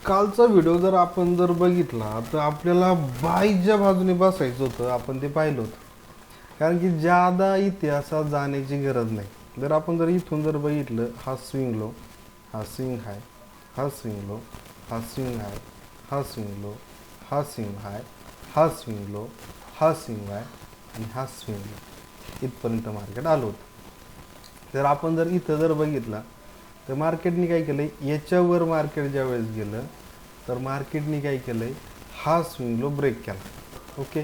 कालचा व्हिडिओ जर आपण बघितला तर आपल्याला बाईच्या बाजूने बसायचं होतं, आपण ते पाहिलं होतं. कारण की ज्यादा इतिहासात जाण्याची गरज नाही. जर इथून बघितलं, हा स्विंग लो, हा स्विंग हाय, हा स्विंग लो, हा स्विंग हाय, हा स्विंग लो, हा स्विंग हाय, हा स्विंग लो, हा स्विंग हाय आणि हा स्विंग लो, इथपर्यंत मार्केट आलं होतं. आपण इथं बघितला तर मार्केटने काय केलं, याच्यावर मार्केट ज्या वेळेस गेलं तर मार्केटने काय केलं, हा स्विंग लो ब्रेक केला. ओके,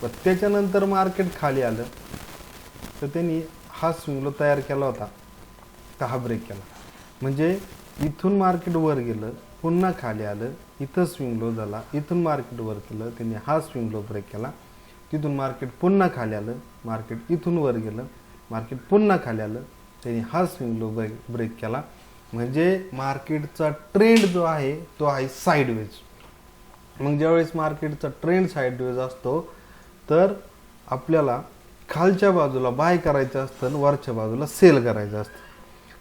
पण त्याच्यानंतर मार्केट खाली आलं तर त्यांनी हा स्विंग लो तयार केला होता, तर हा ब्रेक केला. म्हणजे इथून मार्केट वर गेलं, पुन्हा खाली आलं, इथं स्विंग लो झाला, इथून मार्केट वर केलं, त्यांनी हा स्विंग लो ब्रेक केला. तिथून मार्केट पुन्हा खाली आलं, मार्केट इथून वर गेलं, मार्केट पुन्हा खाली आलं, त्यांनी हा स्विंग लो ब्रेक केला. म्हणजे मार्केटचा ट्रेंड जो आहे तो आहे साईडवेज. मग ज्यावेळेस मार्केटचा ट्रेंड साईडवेज असतो तर आपल्याला खालच्या बाजूला बाय करायचं असतं आणि वरच्या बाजूला सेल करायचं असतं.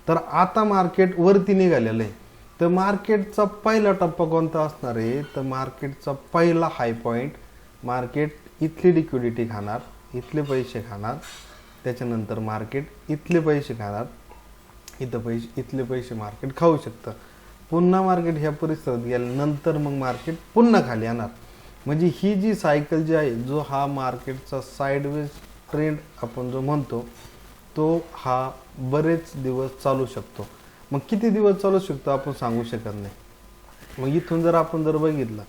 तर आता मार्केट वरती निघालेलं आहे, तर मार्केटचा पहिला टप्पा कोणता असणार आहे, तर मार्केटचा पहिला हाय पॉईंट, मार्केट इथली लिक्विडिटी खाणार, इथले पैसे खाणार, त्याच्यानंतर मार्केट इथले पैसे खाणार, इथले पैसे मार्केट खाऊ शकतं. पुन्हा मार्केट ह्या परिसरात गेल्यानंतर मग मार्केट पुन्हा खाली येणार. म्हणजे ही जी सायकल जी आहे, जो हा मार्केटचा साईडवेज ट्रेंड आपण जो म्हणतो, तो हा बरेच दिवस चालू शकतो. मग किती दिवस चालू शकतो आपण सांगू शकत नाही. मग इथून आपण बघितलं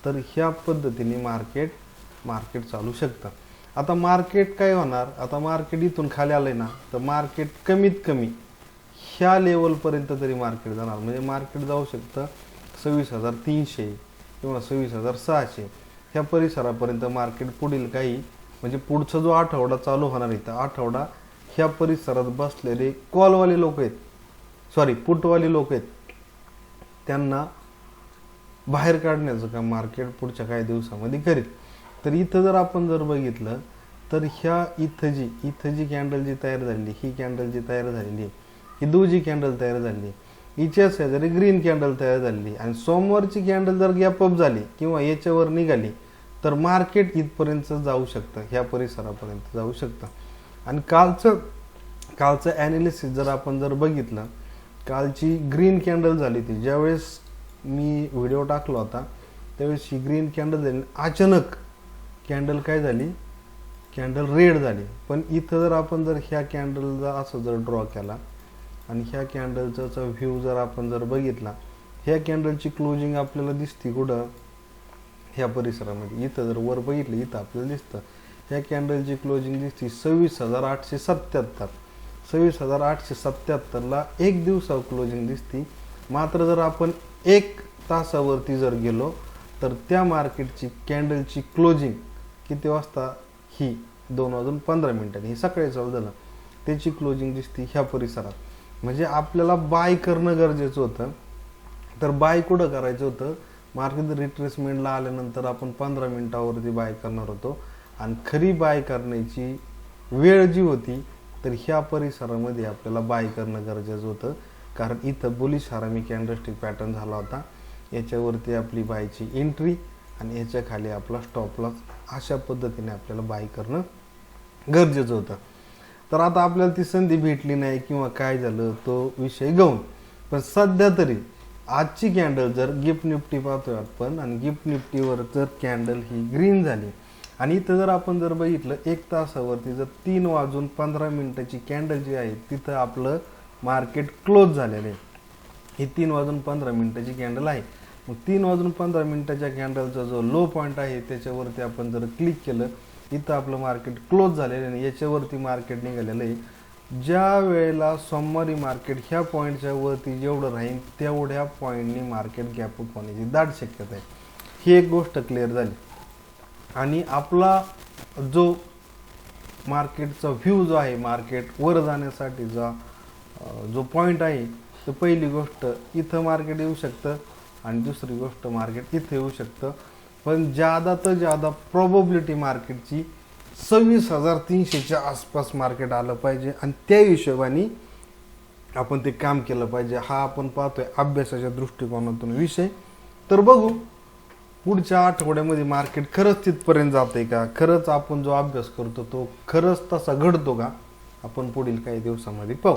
तर ह्या पद्धतीने मार्केट चालू शकतं. आता मार्केट काय होणार, आता मार्केट इथून खाली आलंय ना, तर मार्केट कमीत कमी ह्या लेवलपर्यंत तरी मार्केट जाणार. म्हणजे मार्केट जाऊ शकतं 26,300 किंवा 26,600 ह्या परिसरापर्यंत मार्केट पुढील काही, म्हणजे पुढचा जो आठवडा चालू होणार आहे, तर आठवडा ह्या परिसरात बसलेले कॉलवाले लोक आहेत, पुटवाले लोक आहेत, त्यांना बाहेर काढण्याचं काम मार्केट पुढच्या काही दिवसामध्ये करेल. तर इथं आपण बघितलं तर इथं जी कॅन्डल जी तयार झालेली, ही कॅन्डल जी तयार झालेली आहे, ही दुजी कॅन्डल तयार झाली, हिच्या शेजारी ग्रीन कॅन्डल तयार झाली, आणि सोमवारची कॅन्डल जर गॅप अप झाली किंवा याच्यावर निघाली तर मार्केट इथपर्यंत जाऊ शकतं, ह्या परिसरापर्यंत जाऊ शकतं. आणि कालचं ॲनालिसिस जर आपण बघितलं, कालची ग्रीन कॅन्डल झाली ती, ज्यावेळेस मी व्हिडिओ टाकला होता त्यावेळेस ही ग्रीन कॅन्डल झाली, अचानक कॅन्डल काय झाली, कॅन्डल रेड झाली. पण इथं आपण ह्या कॅन्डलचा असं ड्रॉ केला आणि ह्या कॅन्डलचा व्ह्यू आपण बघितला, ह्या कॅन्डलची क्लोजिंग आपल्याला दिसते कुठं, ह्या परिसरामध्ये. इथं वर बघितलं, इथं आपल्याला दिसतं ह्या कॅन्डलची क्लोजिंग दिसते 26,877. 26,877ला एक दिवसावर क्लोजिंग दिसती. मात्र आपण एक तासावरती गेलो तर त्या मार्केटची कॅन्डलची क्लोजिंग किती वाजता, ही 2:15 ही सकाळी चालू झालं, त्याची क्लोजिंग दिसती ह्या परिसरात. म्हणजे आपल्याला बाय करणं गरजेचं होतं. तर बाय कुठं करायचं होतं, मार्केट रिट्रेसमेंटला आल्यानंतर आपण 15 मिनिटावरती बाय करणार होतो. आणि खरी बाय करण्याची वेळ जी होती तर ह्या परिसरामध्ये आपल्याला बाय करणं गरजेचं होतं. कारण इथं बुलिश हरामी कॅन्डलस्टिक पॅटर्न झाला होता, याच्यावरती आपली बायची एंट्री आणि याच्या खाली आपला स्टॉप लॉस, अशा पद्धतीने आपल्याला बाय करणं गरजेचं होतं. तर आता आपल्याला ती संधी भेटली नाही किंवा काय झालं तो विषय गौण. पण सध्या तरी आजची कॅन्डल गिफ्ट निफ्टी पाहतोय आपण, आणि गिफ्ट निफ्टीवर कॅन्डल ही ग्रीन झाली, आणि इथं आपण बघितलं एक तासावरती 3:15 कॅन्डल जी आहे तिथं आपलं मार्केट क्लोज झालेलं आहे. ही 3:15 कॅन्डल आहे. मग 3:15 कॅन्डलचा जो लो पॉईंट आहे त्याच्यावरती आपण क्लिक केलं, इथं आपलं मार्केट क्लोज झालेलं आहे, याच्यावरती मार्केट निघालेलं आहे. ज्या वेळेला सोमवारी मार्केट ह्या पॉईंटच्या वरती जेवढं राहील तेवढ्या पॉईंटनी मार्केट गॅप अप होण्याची दाट शक्यता आहे. ही एक गोष्ट क्लिअर झाली. आणि आपला जो मार्केटचा व्ह्यू जो आहे, मार्केट वर जाण्यासाठीचा जो पॉईंट आहे, तर पहिली गोष्ट इथं मार्केट येऊ शकतं आणि दुसरी गोष्ट मार्केट इथं येऊ शकतं. पण ज्यादा प्रोबॅबिलिटी मार्केटची 26,300च्या आसपास मार्केट आलं पाहिजे, आणि त्या हिशोबाने आपण ते काम केलं पाहिजे. हा आपण पाहतोय अभ्यासाच्या दृष्टिकोनातून विषय. तर बघू पुढच्या आठवड्यामध्ये मार्केट खरंच तिथपर्यंत जाते का, खरंच आपण जो अभ्यास करतो तो खरंच तसा घडतो का, आपण पुढील काही दिवसामध्ये पाहू.